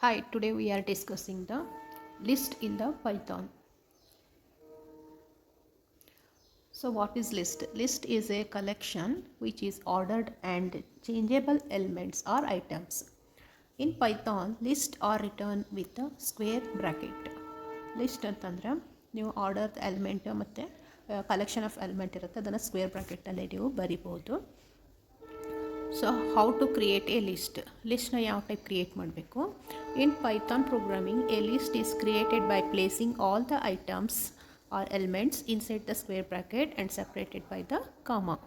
Hi, today we are discussing the list in the Python. So what is list? List is a collection which is ordered and changeable elements or items. In Python, list are written with a square bracket. List ಅಂತಂದ್ರೆ ನೀವು order element ಮತ್ತು collection of element ಇರುತ್ತೆ ಅದನ್ನು square ಬ್ರಾಕೆಟಲ್ಲಿ ನೀವು ಬರಿಬೋದು. So how to create a ಲಿಸ್ಟ್ನ ಯಾವ ಟೈಪ್ ಕ್ರಿಯೇಟ್ ಮಾಡಬೇಕು. In Python programming a list is created by placing all the items or elements inside the square bracket and separated by the comma.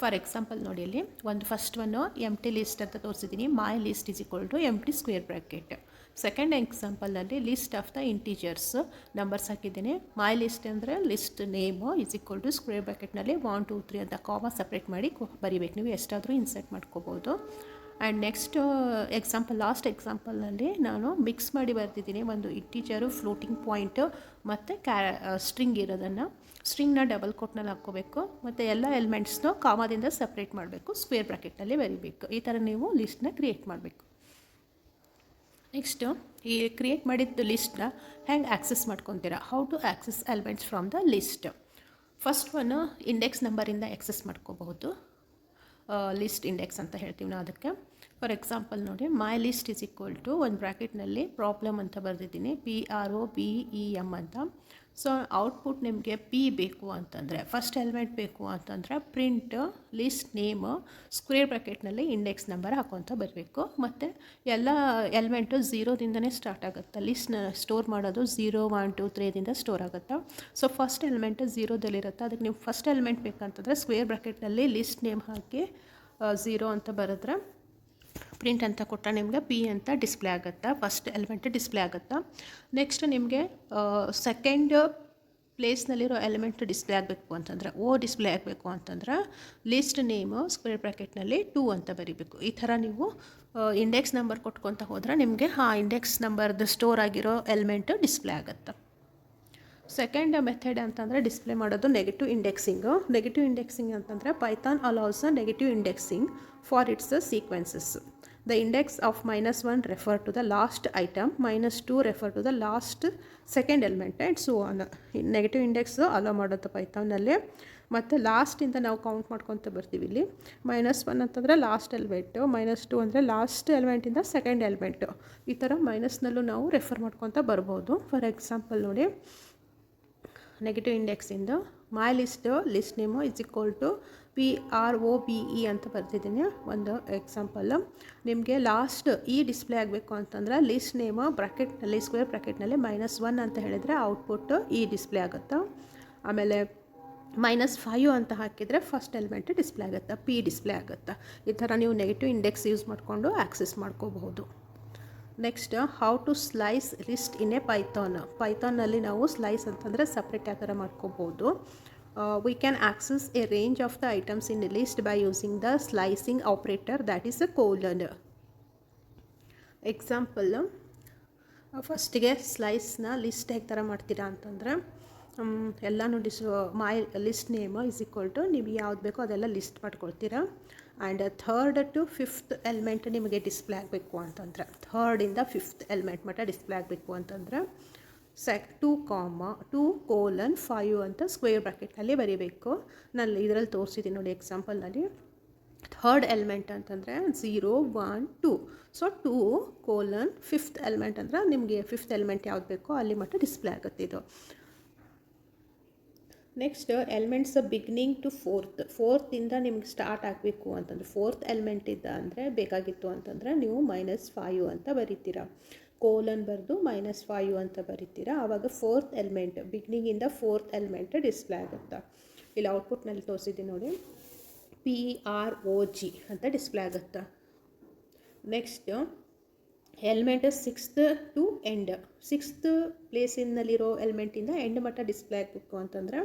For example ನೋಡಿ ಇಲ್ಲಿ ಒಂದು first one empty list ಅಂತ ತೋರಿಸಿದ್ದೀನಿ. My list is equal to empty square bracket. Second ಎಕ್ಸಾಂಪಲಲ್ಲಿ list of the integers numbers ಹಾಕಿದ್ದೀನಿ. My list ಅಂದರೆ list name is equal to square ಬ್ರಾಕೆಟ್ನಲ್ಲಿ 1 2 3 ಅಂತ ಕಾಮ ಸಪ್ರೇಟ್ ಮಾಡಿ ಬರಿಬೇಕು. ನೀವು ಎಷ್ಟಾದರೂ ಇನ್ಸರ್ಟ್ ಮಾಡ್ಕೋಬೋದು. ಆ್ಯಂಡ್ ನೆಕ್ಸ್ಟ್ ಲಾಸ್ಟ್ ಎಕ್ಸಾಂಪಲ್ನಲ್ಲಿ ನಾನು ಮಿಕ್ಸ್ ಮಾಡಿ ಬರ್ತಿದ್ದೀನಿ. ಒಂದು ಇಂಟೀಜರು, ಫ್ಲೋಟಿಂಗ್ ಪಾಯಿಂಟು ಮತ್ತು ಸ್ಟ್ರಿಂಗ್ ಇರೋದನ್ನು ಸ್ಟ್ರಿಂಗ್ನ ಡಬಲ್ ಕೋಟ್ನಲ್ಲಿ ಹಾಕ್ಕೋಬೇಕು ಮತ್ತು ಎಲ್ಲ ಎಲಿಮೆಂಟ್ಸ್ನು ಕಾಮದಿಂದ ಸಪ್ರೇಟ್ ಮಾಡಬೇಕು, ಸ್ಕ್ವೇರ್ ಬ್ರಾಕೆಟ್ನಲ್ಲಿ ಬರಿಬೇಕು. ಈ ಥರ ನೀವು ಲಿಸ್ಟ್ನ ಕ್ರಿಯೇಟ್ ಮಾಡಬೇಕು. ನೆಕ್ಸ್ಟು ಈ ಕ್ರಿಯೇಟ್ ಮಾಡಿದ್ದು ಲಿಸ್ಟ್ನ ಹೆಂಗೆ ಆ್ಯಕ್ಸೆಸ್ ಮಾಡ್ಕೊತೀರಾ, how to access elements from the list. First ಒನ್ನು ಇಂಡೆಕ್ಸ್ ನಂಬರಿಂದ ಆ್ಯಕ್ಸೆಸ್ ಮಾಡ್ಕೋಬಹುದು. ಲಿಸ್ಟ್ ಇಂಡೆಕ್ಸ್ ಅಂತ ಹೇಳ್ತೀವಿ ನಾವು ಅದಕ್ಕೆ. ಫಾರ್ ಎಕ್ಸಾಂಪಲ್ ನೋಡಿ, my list is equal to ಒಂದು ಬ್ರ್ಯಾಕೆಟ್ನಲ್ಲಿ ಪ್ರಾಬ್ಲಮ್ ಅಂತ ಬರೆದಿದ್ದೀನಿ, PROBEM ಅಂತ. ಸೊ ಔಟ್ಪುಟ್ ನಿಮಗೆ ಪಿ ಬೇಕು ಅಂತಂದರೆ, ಫಸ್ಟ್ ಎಲಿಮೆಂಟ್ ಬೇಕು ಅಂತಂದರೆ ಪ್ರಿಂಟ್ ಲಿಸ್ಟ್ ನೇಮು ಸ್ಕ್ವೇರ್ ಬ್ರ್ಯಾಕೆಟ್ನಲ್ಲಿ ಇಂಡೆಕ್ಸ್ ನಂಬರ್ ಹಾಕೊತ ಬರಬೇಕು. ಮತ್ತು ಎಲ್ಲ ಎಲಿಮೆಂಟು ಝೀರೋದಿಂದನೇ ಸ್ಟಾರ್ಟ್ ಆಗುತ್ತೆ. ಲಿಸ್ಟ್ನ ಸ್ಟೋರ್ ಮಾಡೋದು 0 1 2 3ದಿಂದ ಸ್ಟೋರ್ ಆಗುತ್ತೆ. ಸೊ ಫಸ್ಟ್ ಎಲಿಮೆಂಟು ಝೀರೋದಲ್ಲಿರುತ್ತೆ. ಅದಕ್ಕೆ ನೀವು ಫಸ್ಟ್ ಎಲಿಮೆಂಟ್ ಬೇಕಂತಂದರೆ ಸ್ಕ್ವೇರ್ ಬ್ರ್ಯಾಕೆಟ್ನಲ್ಲಿ ಲಿಸ್ಟ್ ನೇಮ್ ಹಾಕಿ 0 ಅಂತ ಬರೆದ್ರೆ ಪ್ರಿಂಟ್ ಅಂತ ಕೊಟ್ಟರೆ ನಿಮಗೆ ಪಿ ಅಂತ ಡಿಸ್ಪ್ಲೇ ಆಗುತ್ತೆ, ಫಸ್ಟ್ ಎಲಿಮೆಂಟ್ ಡಿಸ್ಪ್ಲೇ ಆಗುತ್ತೆ. ನೆಕ್ಸ್ಟ್ ನಿಮಗೆ ಸೆಕೆಂಡ್ ಪ್ಲೇಸ್ನಲ್ಲಿರೋ ಎಲಿಮೆಂಟ್ ಡಿಸ್ಪ್ಲೇ ಆಗಬೇಕು ಅಂತಂದರೆ, ಡಿಸ್ಪ್ಲೇ ಆಗಬೇಕು ಅಂತಂದ್ರೆ ಲಿಸ್ಟ್ ನೇಮು ಸ್ಕ್ವೇರ್ ಬ್ರ್ಯಾಕೆಟ್ನಲ್ಲಿ 2 ಅಂತ ಬರೀಬೇಕು. ಈ ಥರ ನೀವು ಇಂಡೆಕ್ಸ್ ನಂಬರ್ ಕೊಟ್ಕೊತ ಹೋದರೆ ನಿಮಗೆ ಆ ಇಂಡೆಕ್ಸ್ ನಂಬರ್ದು ಸ್ಟೋರ್ ಆಗಿರೋ ಎಲಿಮೆಂಟು ಡಿಸ್ಪ್ಲೇ ಆಗುತ್ತೆ. ಸೆಕೆಂಡ್ ಮೆಥಡ್ ಅಂತಂದರೆ ಡಿಸ್ಪ್ಲೇ ಮಾಡೋದು ನೆಗೆಟಿವ್ ಇಂಡೆಕ್ಸಿಂಗು. ನೆಗೆಟಿವ್ ಇಂಡೆಕ್ಸಿಂಗ್ ಅಂತಂದರೆ Python allows negative indexing for its sequences. The index of -1 refer to the last item, -2 refer to the last second element and so on. Negative index allow ಮಾಡೋದು ಪೈಥಾನಲ್ಲಿ. ಮತ್ತು ಲಾಸ್ಟಿಂದ ನಾವು count ಮಾಡ್ಕೊತ ಬರ್ತೀವಿ. ಇಲ್ಲಿ -1 ಅಂತಂದರೆ last element, -2 ಅಂದರೆ ಲಾಸ್ಟ್ ಎಲಿಮೆಂಟಿಂದ ಸೆಕೆಂಡ್ ಎಲಿಮೆಂಟು. ಈ ಥರ ಮೈನಸ್ನಲ್ಲೂ ನಾವು ರೆಫರ್ ಮಾಡ್ಕೊತ ಬರ್ಬೋದು. ಫಾರ್ ಎಕ್ಸಾಂಪಲ್ ನೋಡಿ, ನೆಗೆಟಿವ್ ಇಂಡೆಕ್ಸಿಂದ my list name is equal to PROBE ಅಂತ ಬರ್ತಿದ್ದೀನಿ. ಒಂದು ಎಕ್ಸಾಂಪಲ್ ನಿಮಗೆ ಲಾಸ್ಟ್ ಡಿಸ್ಪ್ಲೇ ಆಗಬೇಕು ಅಂತಂದರೆ ಲಿಸ್ಟ್ ನೇಮು ಬ್ರಾಕೆಟ್ನಲ್ಲಿ ಸ್ಕ್ವೇರ್ ಬ್ರಾಕೆಟ್ನಲ್ಲಿ -1 ಅಂತ ಹೇಳಿದರೆ ಔಟ್ಪುಟ್ ಡಿಸ್ಪ್ಲೇ ಆಗುತ್ತೆ. ಆಮೇಲೆ -5 ಅಂತ ಹಾಕಿದರೆ ಫಸ್ಟ್ ಎಲಿಮೆಂಟ್ ಡಿಸ್ಪ್ಲೇ ಆಗುತ್ತೆ, P ಡಿಸ್ಪ್ಲೇ ಆಗುತ್ತೆ. ಈ ಥರ ನೀವು ನೆಗೆಟಿವ್ ಇಂಡೆಕ್ಸ್ ಯೂಸ್ ಮಾಡಿಕೊಂಡು ಆ್ಯಕ್ಸೆಸ್ ಮಾಡ್ಕೋಬಹುದು. Next, how to slice list in a ಪೈಥಾನಲ್ಲಿ ನಾವು ಸ್ಲೈಸ್ ಅಂತಂದರೆ ಸಪ್ರೇಟ್ ಯಾವ ಥರ ಮಾಡ್ಕೋಬೋದು. We can access a range of the items in a list by using the slicing operator, that is a colon. Example, ಫಸ್ಟಿಗೆ ಸ್ಲೈಸ್ನ list ಹೇಗೆ ಥರ ಮಾಡ್ತೀರಾ ಅಂತಂದರೆ, ಎಲ್ಲನೂ my list name is equal to ನೀವು ಯಾವ್ದು ಬೇಕೋ ಅದೆಲ್ಲ ಲಿಸ್ಟ್ ಮಾಡ್ಕೊಳ್ತೀರಾ. And 3rd to 5th element ನಿಮಗೆ ಡಿಸ್ಪ್ಲೇ ಆಗಬೇಕು ಅಂತಂದರೆ, 3ರಿಂದ 5th ಎಲಿಮೆಂಟ್ ಮಟ್ಟ ಡಿಸ್ಪ್ಲೇ ಆಗಬೇಕು ಅಂತಂದರೆ 2:5 ಅಂತ ಸ್ಕ್ವೇರ್ ಬ್ರಾಕೆಟ್ನಲ್ಲಿ ಬರೀಬೇಕು. ನಾನು ಇದರಲ್ಲಿ ತೋರಿಸಿದ್ದೀನಿ ನೋಡಿ ಎಕ್ಸಾಂಪಲ್ನಲ್ಲಿ. 3rd ಎಲಿಮೆಂಟ್ ಅಂತಂದರೆ 0 1 2. ಸೊ 2:5th ಎಲಿಮೆಂಟ್ ಅಂದರೆ ನಿಮಗೆ 5th ಎಲಿಮೆಂಟ್ ಯಾವ್ದು ಬೇಕೋ ಅಲ್ಲಿ ಮಟ್ಟ ಡಿಸ್ಪ್ಲೇ ಆಗುತ್ತೆ ಇದು. Next, elements beginning to 4th ನಿಮ್ಗೆ ಸ್ಟಾರ್ಟ್ ಆಗಬೇಕು ಅಂತಂದರೆ, 4th ಎಲಿಮೆಂಟ್ ಅಂದರೆ ಬೇಕಾಗಿತ್ತು ಅಂತಂದರೆ ನೀವು -5 ಅಂತ ಬರೀತೀರಾ. ಕೋಲನ್ ಬರೆದು -5 ಅಂತ ಬರೀತೀರಾ. ಆವಾಗ 4th element ಬಿಗಿನಿಂಗಿಂದ 4th element display ಆಗುತ್ತೆ. ಇಲ್ಲಿ ಔಟ್ಪುಟ್ನಲ್ಲಿ ತೋರಿಸಿದ್ದೀನಿ ನೋಡಿ, PROG ಅಂತ ಡಿಸ್ಪ್ಲೇ ಆಗುತ್ತೆ. Next, element 6th to end, 6th ಪ್ಲೇಸಿನಲ್ಲಿರೋ ಎಲಿಮೆಂಟಿಂದ ಎಂಡ್ ಮಟ್ಟ ಡಿಸ್ಪ್ಲೇ ಆಗಬೇಕು ಅಂತಂದರೆ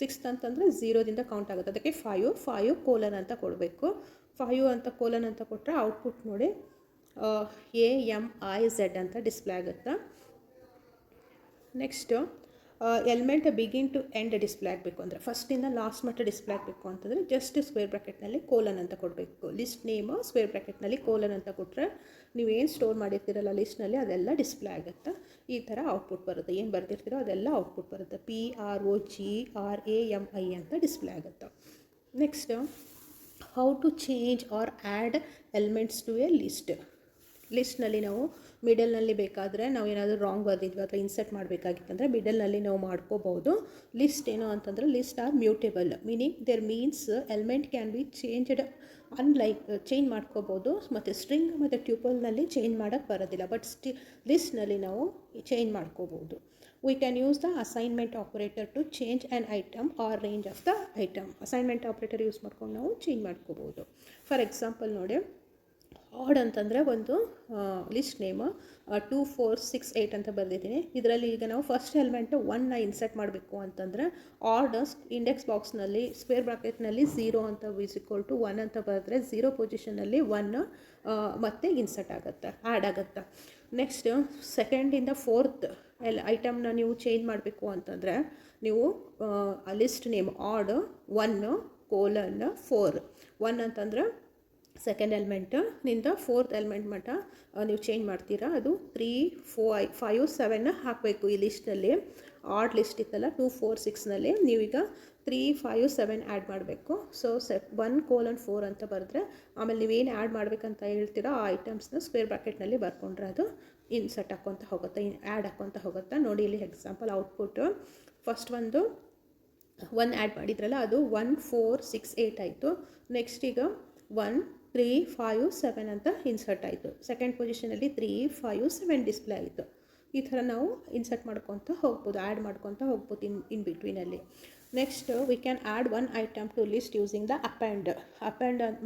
6th ಅಂತಂದರೆ 0ದಿಂದ ಕೌಂಟ್ ಆಗುತ್ತೆ. ಅದಕ್ಕೆ 5 ಕೋಲನ್ ಅಂತ ಕೊಡಬೇಕು. 5 ಅಂತ ಕೋಲನ್ ಅಂತ ಕೊಟ್ಟರೆ ಔಟ್ಪುಟ್ ನೋಡಿ AMIZ ಅಂತ ಡಿಸ್ಪ್ಲೇ ಆಗುತ್ತೆ. Next element begin to end display ಆಗಬೇಕು ಅಂದರೆ ಫಸ್ಟಿಂದ ಲಾಸ್ಟ್ ಮಟ್ಟ ಡಿಸ್ಪ್ಲೇ ಆಗಬೇಕು ಅಂತಂದರೆ ಜಸ್ಟ್ ಸ್ಕ್ವೇರ್ ಬ್ರ್ಯಾಕೆಟ್ನಲ್ಲಿ ಕೋಲನ್ ಅಂತ ಕೊಡಬೇಕು. ಲಿಸ್ಟ್ ನೇಮು ಸ್ಕ್ವೇರ್ ಬ್ರ್ಯಾಕೆಟ್ನಲ್ಲಿ ಕೋಲನ್ ಅಂತ ಕೊಟ್ಟರೆ ನೀವೇನು ಸ್ಟೋರ್ ಮಾಡಿರ್ತೀರಲ್ಲ ಲಿಸ್ಟ್ನಲ್ಲಿ ಅದೆಲ್ಲ ಡಿಸ್ಪ್ಲೇ ಆಗುತ್ತೆ. ಈ ಥರ ಔಟ್ಪುಟ್ ಬರುತ್ತೆ. ಏನು ಬರ್ದಿರ್ತೀರೋ ಅದೆಲ್ಲ ಔಟ್ಪುಟ್ ಬರುತ್ತೆ. PROGRAMI ಅಂತ ಡಿಸ್ಪ್ಲೇ ಆಗುತ್ತೆ. Next, how to change or add elements to a list. ಲಿಸ್ಟ್ನಲ್ಲಿ ನಾವು ಮಿಡಲ್ನಲ್ಲಿ ಬೇಕಾದರೆ ನಾವು ಏನಾದರೂ ರಾಂಗ್ ಬರ್ದಿದ್ವಿ ಅಥವಾ ಇನ್ಸರ್ಟ್ ಮಾಡಬೇಕಾಗಿತ್ತಂದರೆ ಮಿಡಲ್ನಲ್ಲಿ ನಾವು ಮಾಡ್ಕೋಬೋದು. ಲಿಸ್ಟ್ ಏನು ಅಂತಂದರೆ list are mutable, meaning there means element can be changed, unlike change ಮಾಡ್ಕೋಬೋದು. ಮತ್ತು ಸ್ಟ್ರಿಂಗ್ ಮತ್ತು ಟ್ಯೂಪಲ್ನಲ್ಲಿ ಚೇಂಜ್ ಮಾಡೋಕ್ಕೆ ಬರೋದಿಲ್ಲ, ಬಟ್ ಲಿಸ್ಟ್ನಲ್ಲಿ ನಾವು ಚೇಂಜ್ ಮಾಡ್ಕೋಬೋದು. We can use the assignment operator to change an item or range of the item. Assignment operator use ಮಾಡ್ಕೊಂಡು ನಾವು change ಮಾಡ್ಕೋಬೋದು. ಫಾರ್ ಎಕ್ಸಾಂಪಲ್ ನೋಡಿ, ಆಡ್ ಅಂತಂದರೆ ಒಂದು ಲಿಸ್ಟ್ ನೇಮ್ 2 4 6 8 ಅಂತ ಬರೆದಿದ್ದೀನಿ. ಇದರಲ್ಲಿ ಈಗ ನಾವು ಫಸ್ಟ್ ಎಲಿಮೆಂಟು 1ನ ಇನ್ಸರ್ಟ್ ಮಾಡಬೇಕು ಅಂತಂದರೆ ಆಡ್ ಇಂಡೆಕ್ಸ್ ಬಾಕ್ಸ್ನಲ್ಲಿ ಸ್ಕ್ವೇರ್ ಬ್ರಾಕೆಟ್ನಲ್ಲಿ 0 ಅಂತ = 1 ಅಂತ ಬರೆದ್ರೆ 0 ಪೊಸಿಷನಲ್ಲಿ 1 ಮತ್ತೆ ಇನ್ಸರ್ಟ್ ಆಗುತ್ತೆ, ಆ್ಯಡ್ ಆಗುತ್ತೆ. ನೆಕ್ಸ್ಟ್, ಸೆಕೆಂಡಿಂದ ಫೋರ್ತ್ ಐಟಮ್ನ ನೀವು ಚೇಂಜ್ ಮಾಡಬೇಕು ಅಂತಂದರೆ ನೀವು ಲಿಸ್ಟ್ ನೇಮ್ ಆಡ್ 1:4 1 ಅಂತಂದರೆ ಸೆಕೆಂಡ್ ಎಲಿಮೆಂಟ್ನಿಂದ ಫೋರ್ತ್ ಎಲಿಮೆಂಟ್ ಮಟ್ಟ ನೀವು ಚೇಂಜ್ ಮಾಡ್ತೀರಾ. ಅದು 3 4 5 7 ಹಾಕಬೇಕು. ಈ ಲಿಸ್ಟಲ್ಲಿ ಆಡ್ ಲಿಸ್ಟ್ ಇತ್ತಲ್ಲ 2 4 6ನಲ್ಲಿ ನೀವೀಗ 3 5 7 ಆ್ಯಡ್ ಮಾಡಬೇಕು. ಸೊ 1:4 ಅಂತ ಬರೆದ್ರೆ ಆಮೇಲೆ ನೀವೇನು ಆ್ಯಡ್ ಮಾಡಬೇಕಂತ ಹೇಳ್ತೀರೋ ಆ ಐಟಮ್ಸ್ನ ಸ್ಕ್ವೇರ್ ಬ್ರಾಕೆಟ್ನಲ್ಲಿ ಬರ್ಕೊಂಡ್ರೆ ಅದು ಇನ್ಸರ್ಟ್ ಹಾಕ್ಕೊತ ಹೋಗುತ್ತೆ, ಆ್ಯಡ್ ಹಾಕ್ಕೊತ ಹೋಗುತ್ತೆ. ನೋಡಿ ಇಲ್ಲಿ ಎಕ್ಸಾಂಪಲ್ ಔಟ್ಪುಟ್ಟು ಫಸ್ಟ್ ಒಂದು 1 ಆ್ಯಡ್ ಮಾಡಿದ್ರಲ್ಲ ಅದು 1 4 6 8 ಆಯಿತು. ನೆಕ್ಸ್ಟ್ ಈಗ 1 3 5 7 ಅಂತ ಇನ್ಸರ್ಟ್ ಆಯಿತು. ಸೆಕೆಂಡ್ ಪೊಸಿಷನಲ್ಲಿ 3 5 7 ಡಿಸ್ಪ್ಲೇ ಆಯಿತು. ಈ ಥರ ನಾವು ಇನ್ಸರ್ಟ್ ಮಾಡ್ಕೊತ ಹೋಗ್ಬೋದು, ಆ್ಯಡ್ ಮಾಡ್ಕೊತ ಹೋಗ್ಬೋದು ಇನ್ ಬಿಟ್ವೀನಲ್ಲಿ. Next, we can add 1 item to list using the append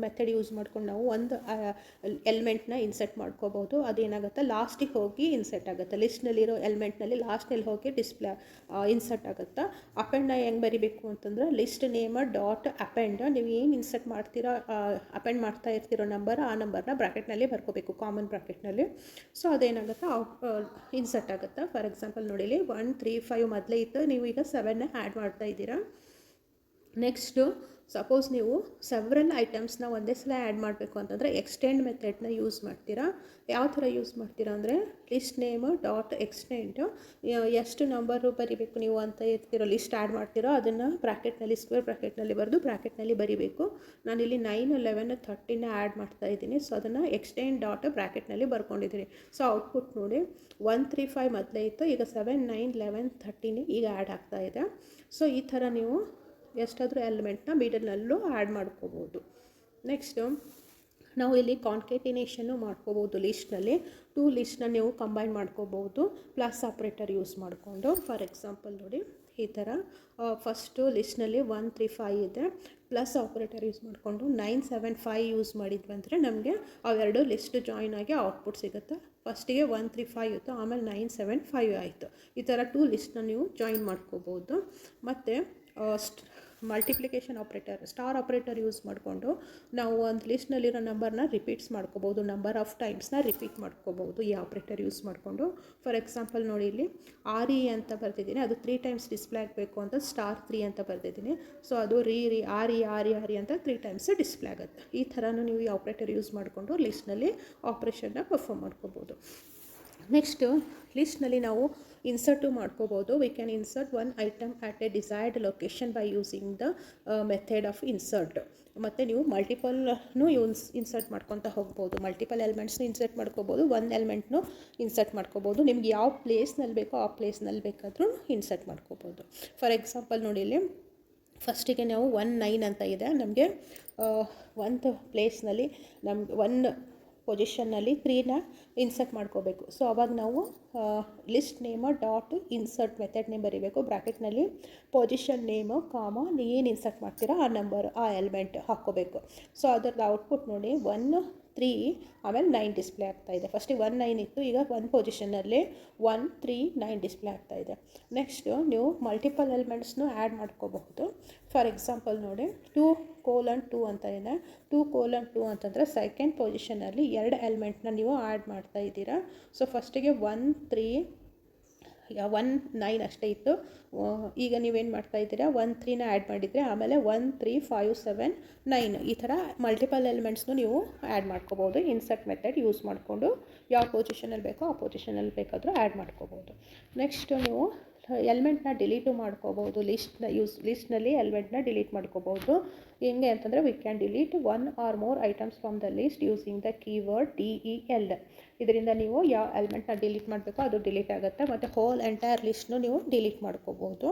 method use ಮಾಡ್ಕೊಂಡು ನಾವು ಒಂದು ಎಲಿಮೆಂಟ್ನ ಇನ್ಸರ್ಟ್ ಮಾಡ್ಕೋಬೋದು. ಅದೇನಾಗುತ್ತೆ, ಲಾಸ್ಟಿಗೆ ಹೋಗಿ ಇನ್ಸರ್ಟ್ ಆಗುತ್ತೆ. ಲಿಸ್ಟ್ನಲ್ಲಿರೋ ಎಲಿಮೆಂಟ್ನಲ್ಲಿ ಲಾಸ್ಟ್ನಲ್ಲಿ ಹೋಗಿ ಡಿಸ್ಪ್ಲೇ ಇನ್ಸರ್ಟ್ ಆಗುತ್ತೆ. ಅಪೆಂಡ್ನ ಹೆಂಗೆ ಬರಿಬೇಕು ಅಂತಂದರೆ ಲಿಸ್ಟ್ ನೇಮ್ ಡಾಟ್ ಅಪೆಂಡ್, ನೀವು ಏನು ಇನ್ಸರ್ಟ್ ಮಾಡ್ತೀರೋ ಅಪೆಂಡ್ ಮಾಡ್ತಾ ಇರ್ತಿರೋ ನಂಬರ್ ಆ ನಂಬರ್ನ ಬ್ರಾಕೆಟ್ನಲ್ಲಿ ಬರ್ಕೋಬೇಕು, ಕಾಮನ್ ಬ್ರಾಕೆಟ್ನಲ್ಲಿ. ಸೊ ಅದೇನಾಗುತ್ತೆ ಇನ್ಸರ್ಟ್ ಆಗುತ್ತೆ. ಫಾರ್ ಎಕ್ಸಾಂಪಲ್ ನೋಡಿಲಿ 1 3 5 ಮೊದಲೇ ಇತ್ತು, ನೀವು ಈಗ 7ನ ಆ್ಯಡ್ ಮಾಡ್ತಾ ಇದ್ದೀರಾ. ನೆಕ್ಸ್ಟು, ಸಪೋಸ್ ನೀವು ಸೆವ್ರಲ್ ಐಟಮ್ಸ್ನ ಒಂದೇ ಸಲ ಆ್ಯಡ್ ಮಾಡಬೇಕು ಅಂತಂದರೆ ಎಕ್ಸ್ಟೆಂಡ್ ಮೆಥಡ್ನ ಯೂಸ್ ಮಾಡ್ತೀರಾ. ಯಾವ ಥರ ಯೂಸ್ ಮಾಡ್ತೀರಾ ಅಂದರೆ ಲಿಸ್ಟ್ ನೇಮ್ ಡಾಟ್ ಎಕ್ಸ್ಟೆಂಡ್, ಎಷ್ಟು ನಂಬರು ಬರಿಬೇಕು ನೀವು ಅಂತ ಇರ್ತಿರೋ ಲಿಸ್ಟ್ ಆ್ಯಡ್ ಮಾಡ್ತೀರೋ ಅದನ್ನು ಬ್ರ್ಯಾಕೆಟ್ನಲ್ಲಿ ಸ್ಕ್ವೇರ್ ಬ್ರ್ಯಾಕೆಟ್ನಲ್ಲಿ ಬರೆದು ಬ್ರ್ಯಾಕೆಟ್ನಲ್ಲಿ ಬರಿಬೇಕು. ನಾನಿಲ್ಲಿ 9 11 13ನ ಆ್ಯಡ್ ಮಾಡ್ತಾ ಇದ್ದೀನಿ. ಸೊ ಅದನ್ನು ಎಕ್ಸ್ಟೆಂಡ್ ಡಾಟ್ ಬ್ರ್ಯಾಕೆಟ್ನಲ್ಲಿ ಬರ್ಕೊಂಡಿದ್ದೀನಿ. ಸೊ ಔಟ್ಪುಟ್ ನೋಡಿ 1 3 5 ಮೊದಲೇ ಇತ್ತು, ಈಗ 7 9 11 13 ಈಗ ಆ್ಯಡ್ ಆಗ್ತಾ ಇದೆ. ಸೊ ಈ ಥರ ನೀವು ಎಷ್ಟಾದರೂ ಎಲಿಮೆಂಟ್ನ ಮಿಡಲ್ನಲ್ಲೂ ಆ್ಯಡ್ ಮಾಡ್ಕೋಬೋದು. ನೆಕ್ಸ್ಟು, ನಾವು ಇಲ್ಲಿ ಕಾನ್ಕೆಟಿನೇಷನ್ನು ಮಾಡ್ಕೋಬೋದು. ಲಿಸ್ಟ್ನಲ್ಲಿ 2 ಲಿಸ್ಟ್ನ ನೀವು ಕಂಬೈನ್ ಮಾಡ್ಕೋಬೋದು ಪ್ಲಸ್ ಆಪ್ರೇಟರ್ ಯೂಸ್ ಮಾಡಿಕೊಂಡು. ಫಾರ್ ಎಕ್ಸಾಂಪಲ್ ನೋಡಿ ಈ ಥರ ಫಸ್ಟು ಲಿಸ್ಟ್ನಲ್ಲಿ 1 3 5 ಇದೆ, ಪ್ಲಸ್ ಆಪ್ರೇಟರ್ ಯೂಸ್ ಮಾಡಿಕೊಂಡು 9 7 5 ಯೂಸ್ ಮಾಡಿದ್ವಿ ಅಂದರೆ ನಮಗೆ ಅವೆರಡು ಲಿಸ್ಟ್ ಜಾಯಿನ್ ಆಗಿ ಔಟ್ಪುಟ್ ಸಿಗುತ್ತೆ. ಫಸ್ಟಿಗೆ 1 3 5 ಇತ್ತು, ಆಮೇಲೆ 9 7 5 ಆಯಿತು. ಈ ಥರ 2 ಲಿಸ್ಟ್ನ ನೀವು ಜಾಯಿನ್ ಮಾಡ್ಕೋಬೋದು. ಮತ್ತು multiplication operator star operator use ಮಾಡಿಕೊಂಡು ನಾವು ಒಂದು ಲಿಸ್ಟ್ನಲ್ಲಿರೋ ನಂಬರ್ನ ರಿಪೀಟ್ಸ್ ಮಾಡ್ಕೋಬೋದು, ನಂಬರ್ ಆಫ್ ಟೈಮ್ಸ್ನ ರಿಪೀಟ್ ಮಾಡ್ಕೋಬೋದು ಈ ಆಪ್ರೇಟರ್ ಯೂಸ್ ಮಾಡಿಕೊಂಡು. ಫಾರ್ ಎಕ್ಸಾಂಪಲ್ ನೋಡಿ ಇಲ್ಲಿ RE ಅಂತ ಬರ್ತಿದ್ದೀನಿ, ಅದು 3 ಟೈಮ್ಸ್ ಡಿಸ್ಪ್ಲೇ ಆಗಬೇಕು ಅಂತ *3 ಅಂತ ಬರ್ತಿದ್ದೀನಿ. ಸೊ ಅದು RE ಅಂತ 3 ಟೈಮ್ಸ್ ಡಿಸ್ಪ್ಲೇ ಆಗುತ್ತೆ. ಈ ಥರನೂ ನೀವು ಈ ಆಪ್ರೇಟರ್ ಯೂಸ್ ಮಾಡಿಕೊಂಡು ಲಿಸ್ಟ್ನಲ್ಲಿ ಆಪ್ರೇಷನ್ನ ಪರ್ಫಾರ್ಮ್ ಮಾಡ್ಕೋಬೋದು. ನೆಕ್ಸ್ಟು, ಲಿಸ್ಟ್ನಲ್ಲಿ ನಾವು ಇನ್ಸರ್ಟು ಮಾಡ್ಕೋಬೋದು. We can insert 1 item at a desired location by using the method of insert. ಮತ್ತು ನೀವು ಮಲ್ಟಿಪಲ್ನು ಇನ್ಸರ್ಟ್ ಮಾಡ್ಕೊತ ಹೋಗ್ಬೋದು. ಮಲ್ಟಿಪಲ್ ಎಲಿಮೆಂಟ್ಸ್ನು ಇನ್ಸರ್ಟ್ ಮಾಡ್ಕೋಬೋದು, 1 ಎಲಿಮೆಂಟ್ನು ಇನ್ಸರ್ಟ್ ಮಾಡ್ಕೋಬೋದು. ನಿಮ್ಗೆ ಯಾವ ಪ್ಲೇಸ್ನಲ್ಲಿ ಬೇಕೋ ಆ ಪ್ಲೇಸ್ನಲ್ಲಿ ಬೇಕಾದರೂ ಇನ್ಸರ್ಟ್ ಮಾಡ್ಕೋಬೋದು. ಫಾರ್ ಎಕ್ಸಾಂಪಲ್ ನೋಡಿ ಇಲ್ಲಿ ಫಸ್ಟಿಗೆ ನಾವು 1 9 ಅಂತ ಇದೆ, ನಮಗೆ ಒಂದು ಪ್ಲೇಸ್ನಲ್ಲಿ ನಮ್ಗೆ 1 ಪೊಸಿಷನ್ನಲ್ಲಿ 3ನ ಇನ್ಸರ್ಟ್ ಮಾಡ್ಕೋಬೇಕು. ಸೊ ಅವಾಗ ನಾವು list name dot insert method name ಬರೀಬೇಕು. ಬ್ರ್ಯಾಕೆಟ್ನಲ್ಲಿ ಪೊಸಿಷನ್ ನೇಮು ಕಾಮ ಏನು ಇನ್ಸರ್ಟ್ ಮಾಡ್ತೀರಾ ಆ ನಂಬರ್ ಆ ಎಲಿಮೆಂಟ್ ಹಾಕ್ಕೋಬೇಕು. ಸೊ ಅದರದ್ದು ಔಟ್ಪುಟ್ ನೋಡಿ 1 3 ಆಮೇಲೆ 9 ಡಿಸ್ಪ್ಲೇ ಆಗ್ತಾಯಿದೆ. ಫಸ್ಟಿಗೆ 1 9 ಇತ್ತು, ಈಗ 1 ಪೊಸಿಷನ್ನಲ್ಲಿ 1 3 9 ಡಿಸ್ಪ್ಲೇ ಆಗ್ತಾಯಿದೆ. ನೆಕ್ಸ್ಟು ನೀವು ಮಲ್ಟಿಪಲ್ ಎಲಿಮೆಂಟ್ಸ್ನು ಆ್ಯಡ್ ಮಾಡ್ಕೋಬಹುದು. ಫಾರ್ ಎಕ್ಸಾಂಪಲ್ ನೋಡಿ 2:2 ಅಂತ ಇದೆ. 2:2 ಅಂತಂದರೆ ಸೆಕೆಂಡ್ ಪೊಸಿಷನಲ್ಲಿ 2 ಎಲಿಮೆಂಟ್ನ ನೀವು ಆ್ಯಡ್ ಮಾಡ್ತಾ ಇದ್ದೀರಾ. ಸೊ ಫಸ್ಟಿಗೆ 1 3 9 ಅಷ್ಟೇ ಇತ್ತು. ಈಗ ನೀವೇನು ಮಾಡ್ತಾಯಿದ್ದೀರಾ 1 3ನ ಆ್ಯಡ್ ಮಾಡಿದರೆ ಆಮೇಲೆ 1 3 5 7 9 ಈ ಥರ ಮಲ್ಟಿಪಲ್ ಎಲಿಮೆಂಟ್ಸ್ನು ನೀವು ಆ್ಯಡ್ ಮಾಡ್ಕೋಬೋದು. ಇನ್ಸರ್ಟ್ ಮೆಥಡ್ ಯೂಸ್ ಮಾಡಿಕೊಂಡು ಯಾವ ಪೊಸಿಷನಲ್ಲಿ ಬೇಕೋ ಆ ಪೊಸಿಷನಲ್ಲಿ ಬೇಕಾದರೂ ಆ್ಯಡ್ ಮಾಡ್ಕೋಬೋದು. ನೆಕ್ಸ್ಟು ನೀವು ಎಲಿಮೆಂಟ್ನ ಡಿಲೀಟು ಮಾಡ್ಕೋಬೋದು. ಲಿಸ್ಟ್ನಲ್ಲಿ ಎಲಿಮೆಂಟ್ನ ಡಿಲೀಟ್ ಮಾಡ್ಕೋಬೋದು. ಹೆಂಗೆ ಅಂತಂದರೆ we can delete 1 or more items from the list using the keyword DEL. ಇದರಿಂದ ನೀವು ಯಾವ ಎಲಿಮೆಂಟ್ನ ಡಿಲೀಟ್ ಮಾಡಬೇಕೋ ಅದು ಡಿಲೀಟ್ ಆಗುತ್ತೆ ಮತ್ತು ಹೋಲ್ ಎಂಟೈರ್ ಲಿಸ್ಟ್ನು ನೀವು ಡಿಲೀಟ್ ಮಾಡ್ಕೋಬೋದು.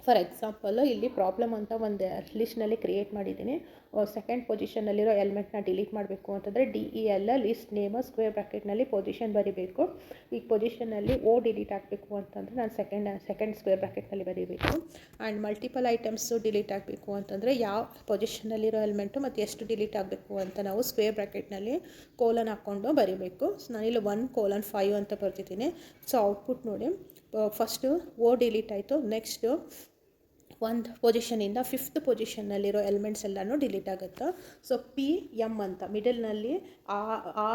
ಫಾರ್ ಎಕ್ಸಾಂಪಲ್ ಇಲ್ಲಿ ಪ್ರಾಬ್ಲಮ್ ಅಂತ ಒಂದು ಲಿಸ್ಟ್ನಲ್ಲಿ ಕ್ರಿಯೇಟ್ ಮಾಡಿದ್ದೀನಿ. ಸೆಕೆಂಡ್ ಪೊಸಿಷನ್ನಲ್ಲಿರೋ ಎಲಿಮೆಂಟ್ನ ಡಿಲೀಟ್ ಮಾಡಬೇಕು ಅಂತಂದರೆ DEL ಲಿಸ್ಟ್ ನೇಮ್ ಸ್ಕ್ವೇರ್ ಬ್ರ್ಯಾಕೆಟ್ನಲ್ಲಿ ಪೊಸಿಷನ್ ಬರೀಬೇಕು. ಈಗ ಪೊಸಿಷನ್ನಲ್ಲಿ ಡಿಲೀಟ್ ಆಗಬೇಕು ಅಂತಂದರೆ ನಾನು ಸೆಕೆಂಡ್ ಸ್ಕ್ವೇರ್ ಬ್ರ್ಯಾಕೆಟ್ನಲ್ಲಿ ಬರೀಬೇಕು. ಆ್ಯಂಡ್ ಮಲ್ಟಿಪಲ್ ಐಟಮ್ಸು ಡಿಲೀಟ್ ಆಗಬೇಕು ಅಂತಂದರೆ ಯಾವ ಪೊಸಿಷನ್ನಲ್ಲಿರೋ ಎಲಿಮೆಂಟು ಮತ್ತು ಎಷ್ಟು ಡಿಲೀಟ್ ಆಗಬೇಕು ಅಂತ ನಾವು ಸ್ಕ್ವೇರ್ ಬ್ರ್ಯಾಕೆಟ್ನಲ್ಲಿ ಕೋಲನ್ ಹಾಕ್ಕೊಂಡು ಬರೀಬೇಕು. ಸೊ ನಾನಿಲ್ಲಿ 1:5 ಅಂತ ಬರ್ತಿದ್ದೀನಿ. ಸೊ ಔಟ್ಪುಟ್ ನೋಡಿ, ಫಸ್ಟು ಡಿಲೀಟ್ ಆಯಿತು. ನೆಕ್ಸ್ಟು ಒಂದು ಪೊಸಿಷನಿಂದ 5th ಪೊಸಿಷನ್ನಲ್ಲಿರೋ ಎಲಿಮೆಂಟ್ಸ್ ಎಲ್ಲನೂ ಡಿಲೀಟ್ ಆಗುತ್ತೆ. ಸೊ PM ಅಂತ ಮಿಡಲ್ನಲ್ಲಿ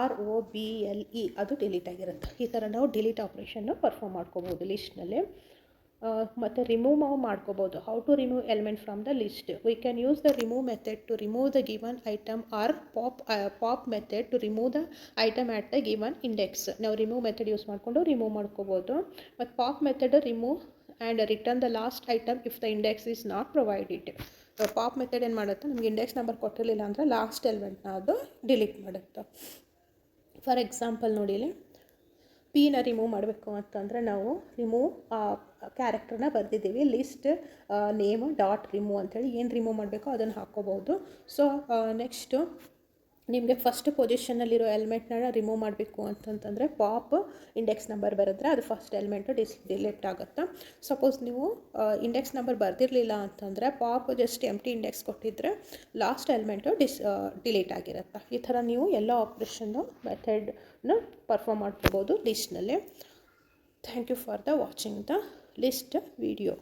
ROBLE ಅದು ಡಿಲೀಟ್ ಆಗಿರುತ್ತೆ. ಈ ಥರ ನಾವು ಡಿಲೀಟ್ ಆಪ್ರೇಷನ್ನು ಪರ್ಫಾರ್ಮ್ ಮಾಡ್ಕೋಬೋದು ಲಿಸ್ಟ್ನಲ್ಲಿ. ಮತ್ತು ರಿಮೂವ್ ಮಾಡ್ಕೋಬೋದು. How to remove element from the list? We can use the remove method to remove the given item or pop method to remove the item at the given index. ನಾವು remove method use ಮಾಡಿಕೊಂಡು remove ಮಾಡ್ಕೋಬೋದು. ಮತ್ತು pop method remove and return the last item if the index is not provided. Pop method ಏನು ಮಾಡುತ್ತೆ, ನಮಗೆ index number ಕೊಟ್ಟಿರಲಿಲ್ಲ ಅಂದರೆ last ಎಲಿಮೆಂಟ್ನ ಅದು delete ಮಾಡುತ್ತೆ. ಫಾರ್ ಎಕ್ಸಾಂಪಲ್ ನೋಡಿ, Pನ ರಿಮೂವ್ ಮಾಡಬೇಕು ಅಂತಂದರೆ ನಾವು ರಿಮೂವ್ ಕ್ಯಾರೆಕ್ಟರ್ನ ಬರೆದಿದ್ದೀವಿ. ಲಿಸ್ಟ್ ನೇಮ್ .ರಿಮೂವ್ ಅಂತೇಳಿ ಏನು ರಿಮೂವ್ ಮಾಡಬೇಕೋ ಅದನ್ನು ಹಾಕ್ಕೋಬೋದು. ಸೊ ನೆಕ್ಸ್ಟು ನಿಮಗೆ ಫಸ್ಟ್ ಪೊಸಿಷನ್ನಲ್ಲಿರೋ ಎಲಿಮೆಂಟ್ನ ರಿಮೂವ್ ಮಾಡಬೇಕು ಅಂತಂತಂದರೆ ಪಾಪ್ ಇಂಡೆಕ್ಸ್ ನಂಬರ್ ಬರೆದ್ರೆ ಅದು ಫಸ್ಟ್ ಎಲಿಮೆಂಟು ಡಿಲೀಟ್ ಆಗುತ್ತೆ. ಸಪೋಸ್ ನೀವು ಇಂಡೆಕ್ಸ್ ನಂಬರ್ ಬರೆದಿರಲಿಲ್ಲ ಅಂತಂದರೆ ಪಾಪ್ ಜಸ್ಟ್ ಎಂಟಿ ಇಂಡೆಕ್ಸ್ ಕೊಟ್ಟಿದ್ದರೆ ಲಾಸ್ಟ್ ಎಲಿಮೆಂಟು ಡಿಲೀಟ್ ಆಗಿರುತ್ತೆ. ಈ ಥರ ನೀವು ಎಲ್ಲ ಆಪ್ರೇಷನ್ನು ಮೆಥಡ್ನ ಪರ್ಫಾರ್ಮ್ ಮಾಡ್ಕೋಬೋದು ಲಿಸ್ಟ್ನಲ್ಲಿ. Thank you for the watching the list video.